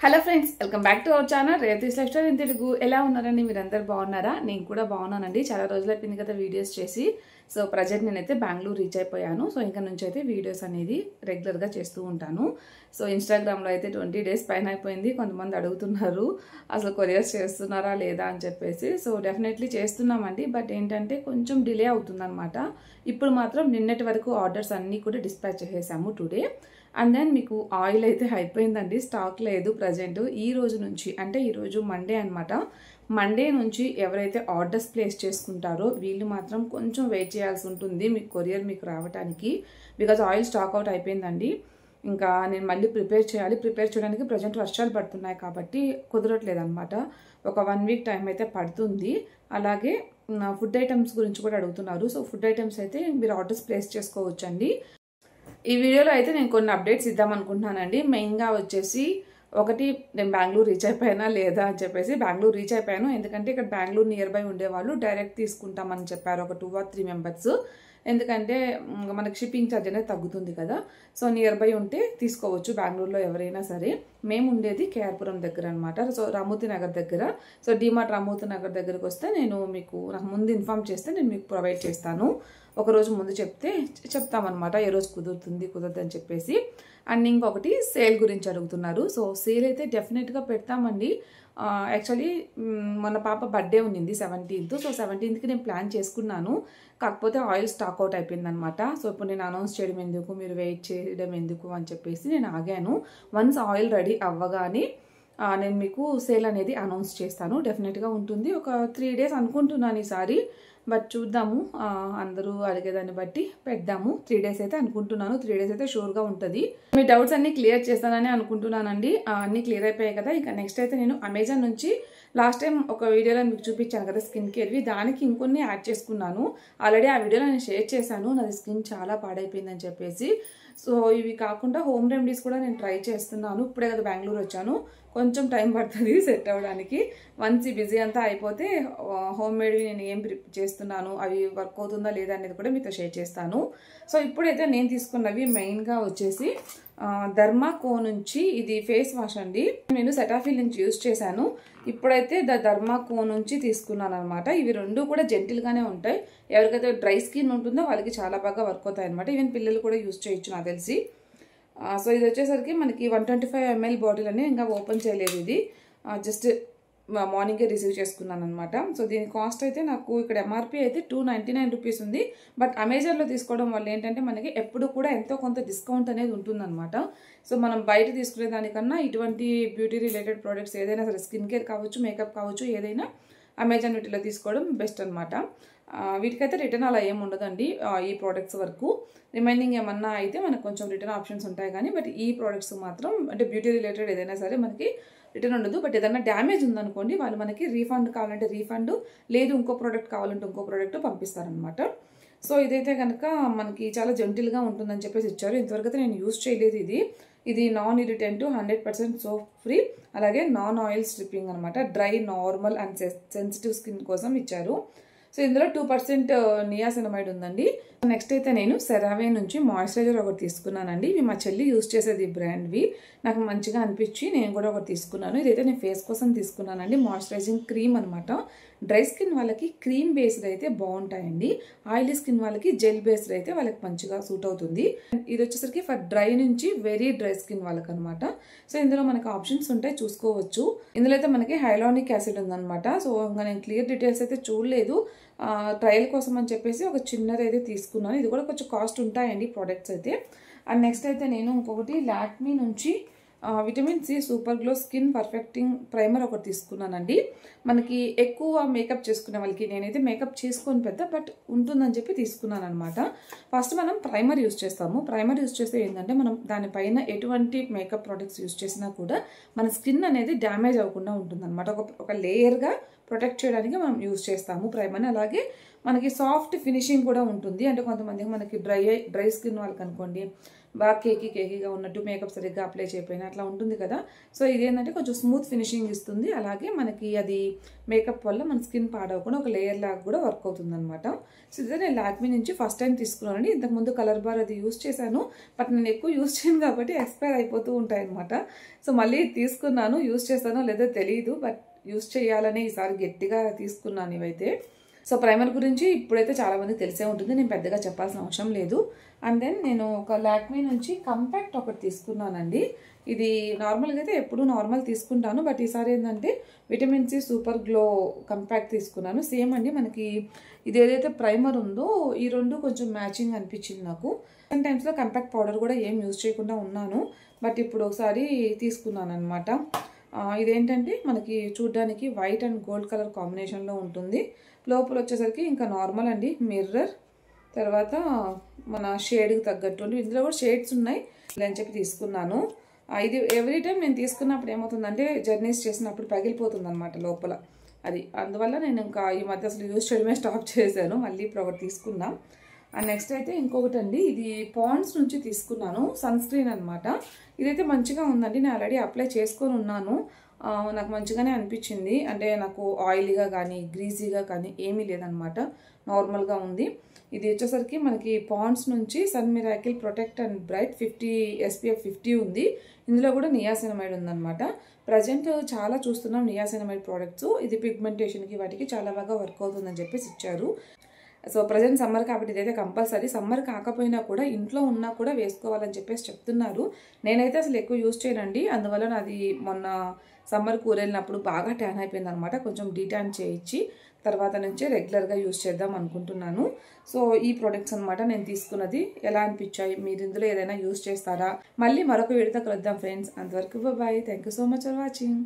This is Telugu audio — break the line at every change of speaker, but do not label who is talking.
Hello friends, welcome back to our channel Revathi's life style in Telugu. ఎలా ఉన్నారండి? మీరందరూ బాగున్నారా? నేను కూడా బాగున్నానండి. చాలా రోజులు అయిపోయింది కదా వీడియోస్ చేసి. సో ప్రజెంట్ నేనైతే బెంగళూరు రీచ్ అయిపోయాను. సో ఇంకా నుంచి అయితే వీడియోస్ అనేది రెగ్యులర్గా చేస్తూ ఉంటాను. సో ఇన్స్టాగ్రామ్లో అయితే 20 days పైన అయిపోయింది. కొంతమంది అడుగుతున్నారు అసలు కొరియర్స్ చేస్తున్నారా లేదా అని చెప్పేసి. సో డెఫినెట్లీ చేస్తున్నామండి. బట్ ఏంటంటే కొంచెం డిలే అవుతుందన్నమాట. ఇప్పుడు మాత్రం నిన్నటి వరకు ఆర్డర్స్ అన్నీ కూడా డిస్పాచ్ చేసేసాము టుడే. అండ్ దెన్ మీకు ఆయిల్ అయితే అయిపోయిందండి, స్టాక్ లేదు ప్రజెంట్. ఈ రోజు నుంచి అంటే ఈరోజు మండే అనమాట. మండే నుంచి ఎవరైతే ఆర్డర్స్ ప్లేస్ చేసుకుంటారో వీళ్ళు మాత్రం కొంచెం వెయిట్ చేయాల్సి ఉంటుంది మీకు కొరియర్ మీకు రావడానికి. బికాజ్ ఆయిల్ స్టాక్ అవుట్ అయిపోయిందండి. ఇంకా నేను మళ్ళీ ప్రిపేర్ చేయాలి. ప్రిపేర్ చేయడానికి ప్రజెంట్ వర్షాలు పడుతున్నాయి కాబట్టి కుదరట్లేదు అనమాట. ఒక 1 week టైం అయితే పడుతుంది. అలాగే ఫుడ్ ఐటమ్స్ గురించి కూడా అడుగుతున్నారు. సో ఫుడ్ ఐటమ్స్ అయితే మీరు ఆర్డర్స్ ప్లేస్ చేసుకోవచ్చండి. ఈ వీడియోలో అయితే నేను కొన్ని అప్డేట్స్ ఇద్దాం అనుకుంటున్నానండి. మెయిన్గా వచ్చేసి ఒకటి, నేను బెంగళూరు రీచ్ అయిపోయినా లేదా అని చెప్పేసి. బెంగళూరు రీచ్ అయిపోయాను, ఎందుకంటే ఇక్కడ బెంగళూరు నియర్ బై ఉండేవాళ్ళు డైరెక్ట్ తీసుకుంటామని చెప్పారు ఒక 2 or 3 members. ఎందుకంటే మనకి షిప్పింగ్ ఛార్జ్ అనేది తగ్గుతుంది కదా. సో నియర్ బై ఉంటే తీసుకోవచ్చు బెంగళూరులో ఎవరైనా సరే. మేము ఉండేది కేఆర్పురం దగ్గర అనమాట. సో రామూర్తి నగర్ దగ్గర. సో డిమార్ట్ రామూర్తి నగర్ దగ్గరకు వస్తే నేను మీకు నాకు ముందు ఇన్ఫార్మ్ చేస్తే నేను మీకు ప్రొవైడ్ చేస్తాను. ఒకరోజు ముందు చెప్తామన్నమాట ఏ రోజు కుదరదు అని చెప్పేసి. అండ్ ఇంకొకటి సేల్ గురించి అడుగుతున్నారు. సో సేల్ అయితే డెఫినెట్గా పెడతామండి. యాక్చువల్లీ మన పాప బర్త్డే ఉన్నింది 17th. సో 17th నేను ప్లాన్ చేసుకున్నాను. కాకపోతే ఆయిల్ స్టాక్ అవుట్ అయిపోయిందనమాట. సో ఇప్పుడు నేను అనౌన్స్ చేయడం ఎందుకు, మీరు వెయిట్ చేయడం ఎందుకు అని చెప్పేసి నేను ఆగాను. వన్స్ ఆయిల్ రెడీ అవ్వగానే నేను మీకు సేల్ అనేది అనౌన్స్ చేస్తాను. డెఫినెట్గా ఉంటుంది. ఒక 3 days అనుకుంటున్నాను ఈసారి. బట్ చూద్దాము, అందరూ అడిగేదాన్ని బట్టి పెడదాము. 3 days అయితే అనుకుంటున్నాను. 3 days అయితే షూర్గా ఉంటుంది. మీ డౌట్స్ అన్ని క్లియర్ చేస్తానని అనుకుంటున్నానండి. అన్నీ క్లియర్ అయిపోయాయి కదా. ఇంకా నెక్స్ట్ అయితే నేను అమెజాన్ నుంచి లాస్ట్ టైం ఒక వీడియోలో మీకు చూపించాను కదా స్కిన్ కేర్వి, దానికి ఇంకొన్ని యాడ్ చేసుకున్నాను. ఆల్రెడీ ఆ వీడియోలో నేను షేర్ చేశాను నాది స్కిన్ చాలా పాడైపోయిందని చెప్పేసి. సో ఇవి కాకుండా హోమ్ రెమెడీస్ కూడా నేను ట్రై చేస్తున్నాను. ఇప్పుడే కదా బెంగళూరు వచ్చాను, కొంచెం టైం పడుతుంది సెట్ అవ్వడానికి. వన్స్ ఈ బిజీ అంతా అయిపోతే హోమ్ మేడ్వి నేను ఏం ప్రిపేర్ చేస్తున్నాను, అవి వర్క్ అవుతుందా లేదా అనేది కూడా మీతో షేర్ చేస్తాను. సో ఇప్పుడైతే నేను తీసుకున్నవి మెయిన్గా వచ్చేసి ధర్మాకో నుంచి ఇది ఫేస్ వాష్ అండి. నేను సెటాఫిల్ నుంచి యూజ్ చేశాను. ఇప్పుడైతే ధర్మాకో నుంచి తీసుకున్నాను అనమాట. ఇవి రెండు కూడా జెంటిల్గానే ఉంటాయి. ఎవరికైతే డ్రై స్కిన్ ఉంటుందో వాళ్ళకి చాలా బాగా వర్క్ అవుతాయి అనమాట. ఈవెన్ పిల్లలు కూడా యూజ్ చేయొచ్చు నాకు తెలిసి. సో ఇది వచ్చేసరికి మనకి 125 ml బాటిల్ అని ఇంకా ఓపెన్ చేయలేదు. ఇది జస్ట్ మార్నింగే రిసీవ్ చేసుకున్నాను అనమాట. సో దీని కాస్ట్ అయితే నాకు ఇక్కడ ఎంఆర్పి అయితే 299 rupees ఉంది. బట్ అమెజాన్లో తీసుకోవడం వల్ల ఏంటంటే మనకి ఎప్పుడు కూడా ఎంతో కొంత డిస్కౌంట్ అనేది ఉంటుందన్నమాట. సో మనం బయట తీసుకునే దానికన్నా ఇటువంటి బ్యూటీ రిలేటెడ్ ప్రోడక్ట్స్ ఏదైనా సరే, స్కిన్ కేర్ కావచ్చు, మేకప్ కావచ్చు, ఏదైనా అమెజాన్ వీటిలో తీసుకోవడం బెస్ట్ అనమాట. వీటికైతే రిటర్న్ అలా ఏమి ఉండదండి ఈ ప్రోడక్ట్స్ వరకు. రిమైనింగ్ ఏమన్నా అయితే మనకు కొంచెం రిటర్న్ ఆప్షన్స్ ఉంటాయి కానీ, బట్ ఈ ప్రోడక్ట్స్ మాత్రం అంటే బ్యూటీ రిలేటెడ్ ఏదైనా సరే మనకి రిటర్న్ ఉండదు. బట్ ఏదైనా డ్యామేజ్ ఉందనుకోండి వాళ్ళు మనకి రీఫండ్ కావాలంటే రీఫండ్, లేదు ఇంకో ప్రోడక్ట్ కావాలంటే ఇంకో ప్రోడక్ట్ పంపిస్తారనమాట. సో ఇదైతే కనుక మనకి చాలా జెంటిల్గా ఉంటుందని చెప్పేసి ఇచ్చారు. ఇంతవరకు అయితే నేను యూజ్ చేయలేదు. ఇది నాన్ ఇరిటెంట్, 100% సోప్ ఫ్రీ, అలాగే నాన్ ఆయిల్ స్ట్రిప్పింగ్ అనమాట. Dry, normal and sensitive skin కోసం ఇచ్చారు. సో ఇందులో 2% నియాసినమైడ్ ఉందండి. నెక్స్ట్ అయితే నేను సెరావే నుంచి మాయిశ్చరైజర్ ఒకటి తీసుకున్నానండి. ఇవి మా చెల్లి యూజ్ చేసేది బ్రాండ్వి, నాకు మంచిగా అనిపించి నేను కూడా ఒకటి తీసుకున్నాను. ఇదైతే నేను ఫేస్ కోసం తీసుకున్నానండి. మాయిశ్చరైజింగ్ క్రీమ్ అనమాట. డ్రై స్కిన్ వాళ్ళకి క్రీమ్ బేస్డ్ అయితే బాగుంటాయండి. ఆయిలీ స్కిన్ వాళ్ళకి జెల్ బేస్డ్ అయితే వాళ్ళకి మంచిగా సూట్ అవుతుంది. ఇది వచ్చేసరికి ఫర్ డ్రై నుంచి వెరీ డ్రై స్కిన్ వాళ్ళకి అనమాట. సో ఇందులో మనకి ఆప్షన్స్ ఉంటాయి, చూసుకోవచ్చు. ఇందులో అయితే మనకి హైలానిక్ యాసిడ్ ఉందనమాట. సో ఇంకా నేను క్లియర్ డీటెయిల్స్ అయితే చూడలేదు. ట్రయల్ కోసం అని చెప్పేసి ఒక చిన్నది అయితే తీసుకున్నాను. ఇది కూడా కొంచెం కాస్ట్ ఉంటాయండి ప్రోడక్ట్స్ అయితే. అండ్ నెక్స్ట్ అయితే నేను ఇంకొకటి లాక్మీ నుంచి vitamin C super glow skin perfecting primer ఒకటి తీసుకున్నానండి. మనకి ఎక్కువ మేకప్ చేసుకునే వాళ్ళకి, నేనైతే మేకప్ చేసుకోను పెద్ద, బట్ ఉంటుందని చెప్పి తీసుకున్నాను అనమాట. ఫస్ట్ మనం ప్రైమర్ యూజ్ చేస్తాము. ప్రైమర్ యూజ్ చేస్తే ఏంటంటే మనం దానిపైన ఎటువంటి మేకప్ ప్రోడక్ట్స్ యూజ్ చేసినా కూడా మన స్కిన్ అనేది డ్యామేజ్ అవ్వకుండా ఉంటుందన్నమాట. ఒక లేయర్గా ప్రొటెక్ట్ చేయడానికి మనం యూజ్ చేస్తాము ప్రైమర్ని. అలాగే మనకి సాఫ్ట్ ఫినిషింగ్ కూడా ఉంటుంది. అంటే కొంతమందికి మనకి డ్రై స్కిన్ వాళ్ళకి అనుకోండి బాగా కేకీగా ఉన్నట్టు, మేకప్ సరిగ్గా అప్లై చేయకపోయినా అట్లా ఉంటుంది కదా. సో ఇదేంటంటే కొంచెం స్మూత్ ఫినిషింగ్ ఇస్తుంది. అలాగే మనకి అది మేకప్ వల్ల మన స్కిన్ పాడవకుండా ఒక లేయర్ లాగా కూడా వర్క్ అవుతుంది అనమాట. సో ఇదే నేను లాక్మీ నుంచి ఫస్ట్ టైం తీసుకున్నానండి. ఇంతకుముందు కలర్ బార్ అది యూస్ చేశాను, బట్ నేను ఎక్కువ యూస్ చేయను కాబట్టి ఎక్స్పైర్ అయిపోతూ ఉంటాయి అనమాట. సో మళ్ళీ తీసుకున్నాను, యూస్ చేస్తానో లేదో తెలియదు, బట్ యూస్ చేయాలని ఈసారి గట్టిగా తీసుకున్నాను ఇవైతే. సో ప్రైమర్ గురించి ఇప్పుడైతే చాలామంది తెలిసే ఉంటుంది, నేను పెద్దగా చెప్పాల్సిన అవసరం లేదు. అండ్ దెన్ నేను ఒక లాక్మీ నుంచి కంపాక్ట్ ఒకటి తీసుకున్నానండి. ఇది నార్మల్గా అయితే ఎప్పుడు నార్మల్ తీసుకుంటాను, బట్ ఈసారి ఏంటంటే vitamin C super glow compact తీసుకున్నాను. సేమ్ అండి, మనకి ఇది ఏదైతే ప్రైమర్ ఉందో ఈ రెండు కొంచెం మ్యాచింగ్ అనిపించింది నాకు. సమ్ టైమ్స్లో కంపాక్ట్ పౌడర్ కూడా ఏం యూజ్ చేయకుండా ఉన్నాను, బట్ ఇప్పుడు ఒకసారి తీసుకున్నాను అనమాట. ఇదేంటంటే మనకి చూడ్డానికి వైట్ అండ్ గోల్డ్ కలర్ కాంబినేషన్లో ఉంటుంది. లోపల వచ్చేసరికి ఇంకా నార్మల్ అండి, మిర్రర్, తర్వాత మన షేడ్కి తగ్గట్టు ఇందులో కూడా షేడ్స్ ఉన్నాయి అని చెప్పి తీసుకున్నాను. ఇది ఎవ్రీ టైం నేను తీసుకున్నప్పుడు ఏమవుతుందంటే జర్నీస్ చేసినప్పుడు పగిలిపోతుంది అనమాట లోపల, అది అందువల్ల నేను ఇంకా ఈ మధ్య అసలు యూజ్ చేయడమే స్టాప్ చేశాను. మళ్ళీ ఇప్పుడు ఒకటి తీసుకున్నాం. అండ్ నెక్స్ట్ అయితే ఇంకొకటి అండి, ఇది పాండ్స్ నుంచి తీసుకున్నాను, సన్ స్క్రీన్ అనమాట. ఇదైతే మంచిగా ఉందండి, నేను ఆల్రెడీ అప్లై చేసుకొని ఉన్నాను, నాకు మంచిగానే అనిపించింది. అంటే నాకు ఆయిలీగా కానీ గ్రీజీగా కానీ ఏమీ లేదనమాట, నార్మల్గా ఉంది. ఇది వచ్చేసరికి మనకి పాండ్స్ నుంచి sun miracle protect and bright 50 SPF 50 ఉంది. ఇందులో కూడా నియాసినమైడ్ ఉందన్నమాట. ప్రజెంట్ చాలా చూస్తున్నాం నియాసినమైడ్ ప్రోడక్ట్స్. ఇది పిగ్మెంటేషన్కి వాటికి చాలా బాగా వర్క్ అవుతుందని చెప్పేసి ఇచ్చారు. సో ప్రజెంట్ సమ్మర్ కాబట్టి ఇదైతే కంపల్సరీ, సమ్మర్ కాకపోయినా కూడా ఇంట్లో ఉన్నా కూడా వేసుకోవాలని చెప్పేసి చెప్తున్నారు. నేనైతే అసలు ఎక్కువ యూజ్ చేయనండి, అందువల్ల నాది మొన్న సమ్మర్ కూరెళ్ళినప్పుడు బాగా ట్యాన్ అయిపోయింది అనమాట. కొంచెం డీటాన్ చేయించి తర్వాత నుంచే రెగ్యులర్గా యూజ్ చేద్దాం అనుకుంటున్నాను. సో ఈ ప్రొడక్ట్స్ అనమాట నేను తీసుకున్నది. ఎలా అనిపించాయి, మీరు ఇందులో ఏదైనా యూజ్ చేస్తారా? మళ్ళీ మరొక వీడియోతో కలుద్దాం ఫ్రెండ్స్. అంతవరకు bye. Thank you so much for watching.